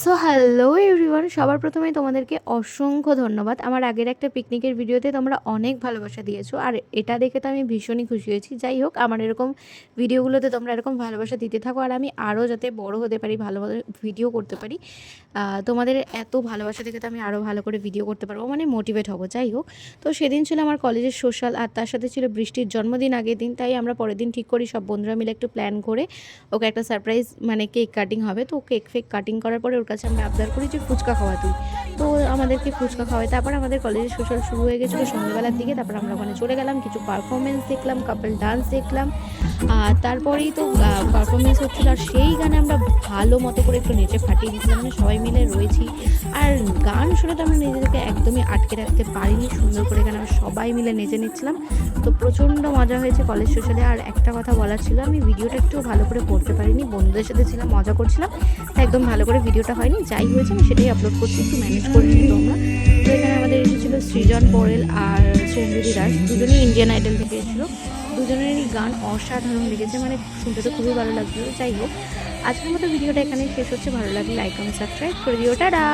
So hello everyone, সবার প্রথমেই তোমাদেরকে অসংখ্য ধন্যবাদ। আমার আগের একটা পিকনিকের ভিডিওতে তোমরা অনেক ভালোবাসা দিয়েছো, আর এটা দেখে তো আমি ভীষণই খুশি হয়েছি। যাই হোক, আমার এরকম ভিডিওগুলোতে তোমরা এরকম ভালোবাসা দিতে থাকো, আর আমি আরও যাতে বড় হতে পারি, ভালো ভালো ভিডিও করতে পারি। তোমাদের এত ভালোবাসা দেখে তো আমি আরও ভালো করে ভিডিও করতে পারবো, মানে মোটিভেট হবো। যাই হোক, তো সেদিন ছিল আমার কলেজের সোশ্যাল, আর তার সাথে ছিল বৃষ্টির জন্মদিন আগের দিন। তাই আমরা পরের দিন ঠিক করি সব বন্ধুরা মিলে একটু প্ল্যান করে ওকে একটা সারপ্রাইজ, মানে কেক কাটিং হবে। তো কেক ফেক কাটিং করার পরে ওর কাছে আমরা আবদার করি যে ফুচকা খাওয়া তুই। তো আমাদেরকে ফুচকা খাওয়াই। তারপর আমাদের কলেজের সোশ্যাল শুরু হয়ে গেছিলো সন্ধ্যেবেলার দিকে। তারপর আমরা ওখানে চলে গেলাম, কিছু পারফরমেন্স দেখলাম, কাপল ডান্স দেখলাম। আর তারপরেই তো পারফরমেন্স হচ্ছিলো, আর সেই গানে আমরা ভালো মতো করে একটু নেচে ফাটিয়ে দিয়েছিলাম, মানে সবাই মিলে রয়েছি। আর গান শুনে তো আমরা নিজেদেরকে একদমই আটকে রাখতে পারিনি, সুন্দর করে গান আমরা সবাই মিলে নেচে নিচ্ছিলাম। তো প্রচণ্ড মজা হয়েছে কলেজ সোশ্যালে। আর একটা কথা বলার ছিল, আমি ভিডিওটা একটু ভালো করে করতে পারিনি, বন্ধুদের সাথে ছিলাম, মজা করছিলাম, তাই একদম ভালো করে ভিডিওটা হয়নি। যাই হয়েছে আমি সেটাই আপলোড করছি, একটু ম্যানেজ করে নিই তোমরা। তো এখানে আমাদের এসেছিল সৃজন পোরেল আর সেনজুরি দাস, দুজনেই ইন্ডিয়ান আইডল থেকে এসেছিলো। দুজনেরই গান অসাধারণ লেগেছে, মানে শুনতে তো খুবই ভালো লাগছিলো। যাই হোক, আজকের মতো ভিডিওটা এখানে শেষ হচ্ছে। ভালো লাগলে লাইক কমেন্ট সাবস্ক্রাইব করে দিও। টাটা।